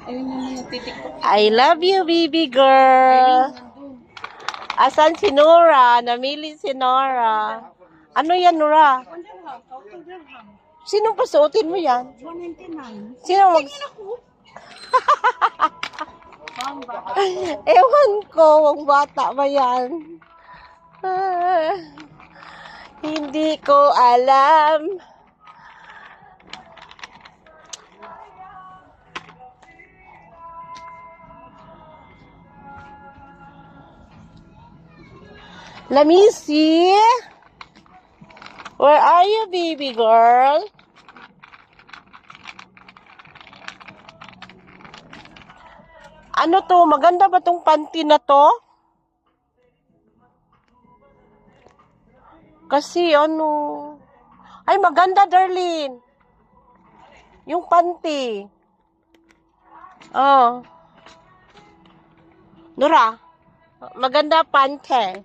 Ayun yung mga titiktok. I love you, baby girl. Asan si Nora? Namili si Nora. Ano yan, Nora? Sinong pasuotin mo yan? 199. Sino mag... Ewan ko, ang bata ba yan? Hindi ko alam. Let me see. Where are you, baby girl? Ano to? Maganda ba tong panty na to? Kasi ano... Ay, maganda, darling. Yung panty. Oh. Nora, maganda panty.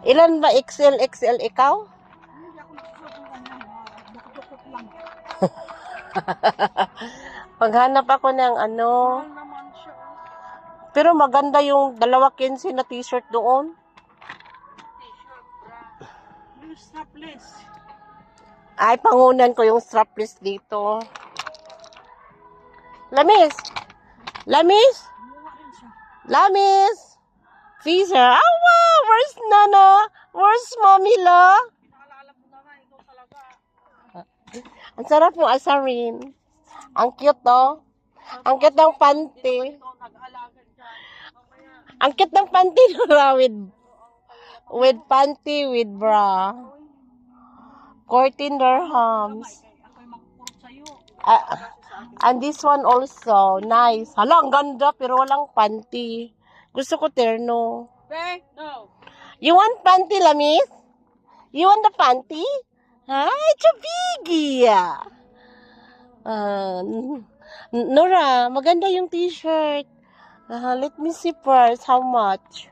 Ilan ba XL, XL ikaw? Maghanap ako ng ano. Pero maganda yung 2.15 na t-shirt doon. Strapless. Ay, pangunan ko yung strapless dito. Lamis! Lamis! Lamis! Freezer! Ah, wow! Where's Nana? Where's Mommy La? Ang sarap mo asarin. Ang cute, oh. Ang cute ng panty. Ang cute ng panty na with panty, with bra. 14 dirhams. And this one also, nice. Hala, ang ganda, pero walang panty. Gusto ko terno. No. You want panty, Lamis? You want the panty? Hi, Chubigi! Nora, maganda yung t-shirt. Let me see first, how much?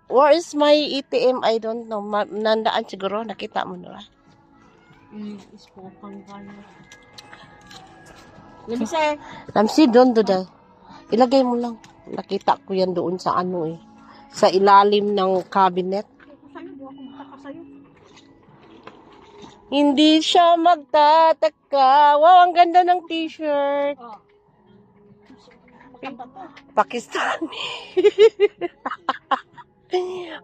Where is my ATM? I don't know. Nandaan siguro. Nakita mo, Nora? Lamsi, doon, doon. Ilagay mo lang. Nakita ko yan doon sa ano eh. Sa ilalim ng cabinet. Hindi siya magtataka. Wow, ang ganda ng t-shirt. Pakistani.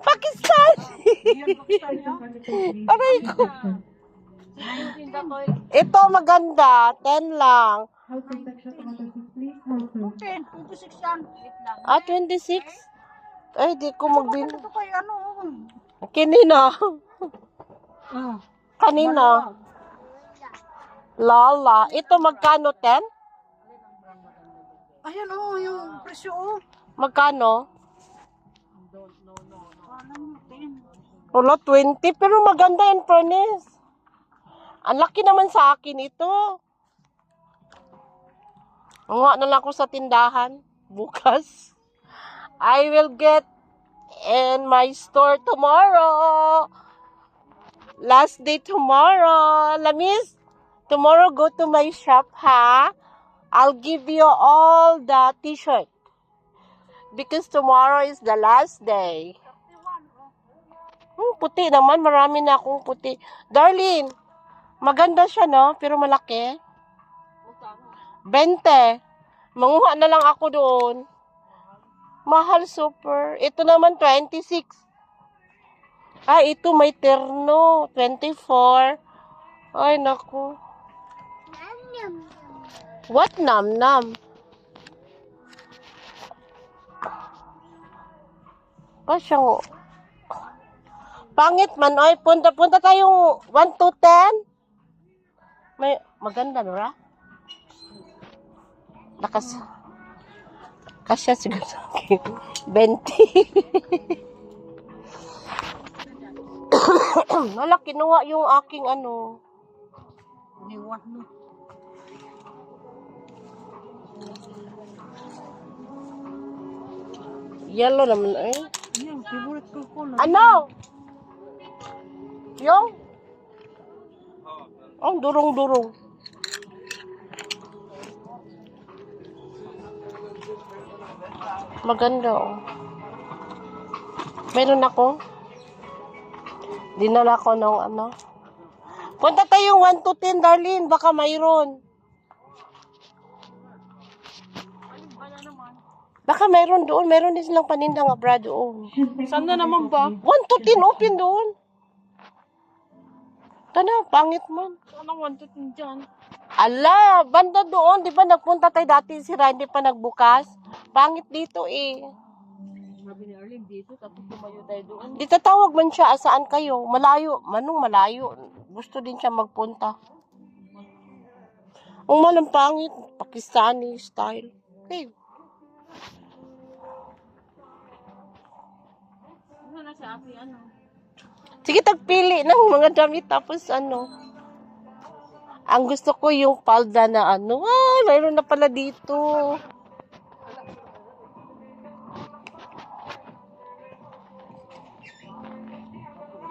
Pakistani. Aray ko. Ito maganda. 10 lang. 26? Ay, di ko magbili. Kanina. Kanina. Lala. Ito magkano, 10? Ayan oh, yung presyo oh. Magkano? Wala, 20. Pero maganda yan, furnace. Ang laki naman sa akin ito. Nga na lang ako sa tindahan. Bukas. I will get in my store tomorrow. Last day tomorrow. Lamis, tomorrow go to my shop, ha? I'll give you all the t-shirt. Because tomorrow is the last day. Puti naman. Marami na akong puti. Darling, maganda siya, no? Pero malaki. 20. Manguha na lang ako doon. Mahal, super. Ito naman, 26. Ah, ito may terno. 24. Ay, naku. What nam-nam? Oh, siyang... Pangit man, oy. Punta tayong 1 to 10. May maganda, Nora? Kasya siguro sa akin. 20. Wala, kinuha yung aking ano. Yellow naman, eh. Yung favorite ko color. Ano? Yung? Oh, durong-durong. Maganda, oh. Meron ako. Dinala ko ng ano. Punta tayong 1 to 10, Darlene. Baka mayroon. Baka mayroon doon. Mayroon din silang paninda nga, bra, doon. Saan na naman ba? 1 to 10, open doon. Tana, pangit man. Saan ang 1 to 10 dyan? Ala, banda doon. Di ba nagpunta tayo dati si Randy pa nagbukas? Pangit dito eh. Sabi ni Arlene dito, tapos tumayo tayo doon. Di tatawag man siya, saan kayo? Malayo. Manong malayo. Gusto din siya magpunta. Ang malang pangit. Pakistani style. Okay. Ano na sa akin, ano? Sige, tagpili ng mga damit. Tapos ano. Ang gusto ko yung palda na ano. Ah, mayroon na pala dito.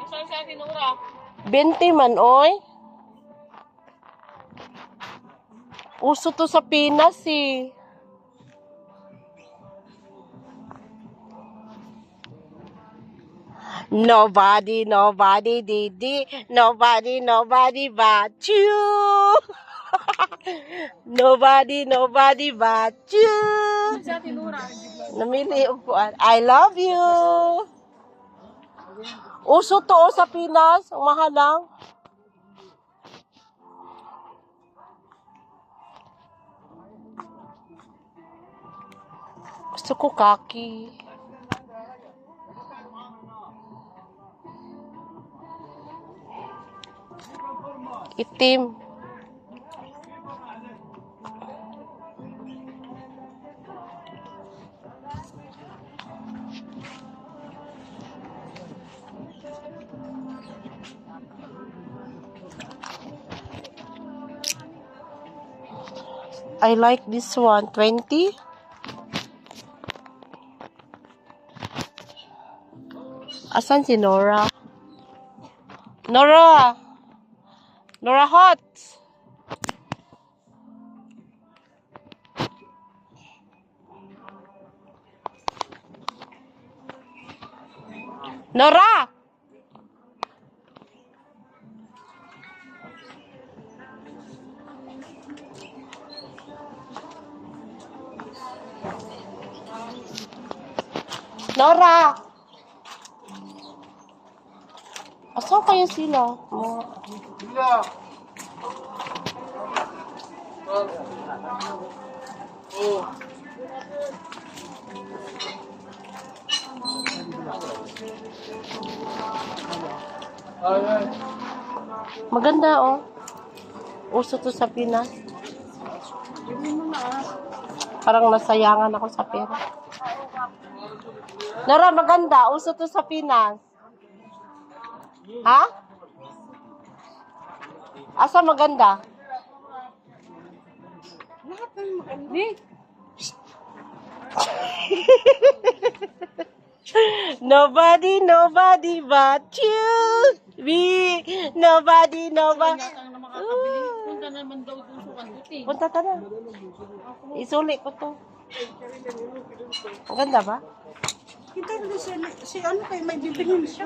Saan sa atin, Nora? 20 man, oy. Uso to sa Pinas eh. Nobody didi. Nobody but you. Nobody but you. Sa atin, Nora. Namili upuan. I love you. Uso to sa Pinas. Ang mahal lang. Gusto ko kaki. Itim. I like this one. 20. Asan si Nora? Nora! Nora Hot! Nora! Nora! Asan kaya sila? Maganda oh. Uso to sa Pinas. Parang nasayangan ako sa pera. Nora, maganda. Uso to sa Pinas. Ha? Asa maganda? Lahat ng maganda. Nobody but you. We. Nobody. Ang makakabili. Punta naman daw doon sa kanduti. Punta ka na. Isuli ko to. Maganda ba? Kita rin si ano kayo, may bibilin siya.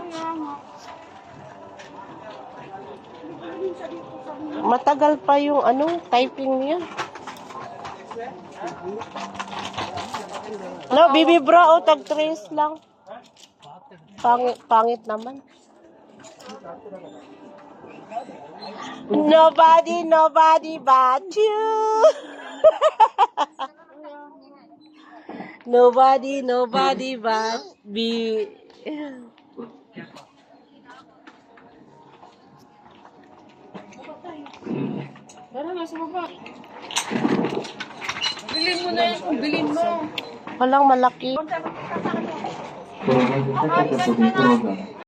Matagal pa yung ano, typing niya. No, bibi bra o tag 3 lang. Pangit naman. Nobody but you. Nobody but me. Tara, nasa baba. Bilhin mo na yan kung bilhin mo. Walang malaki. Promoción de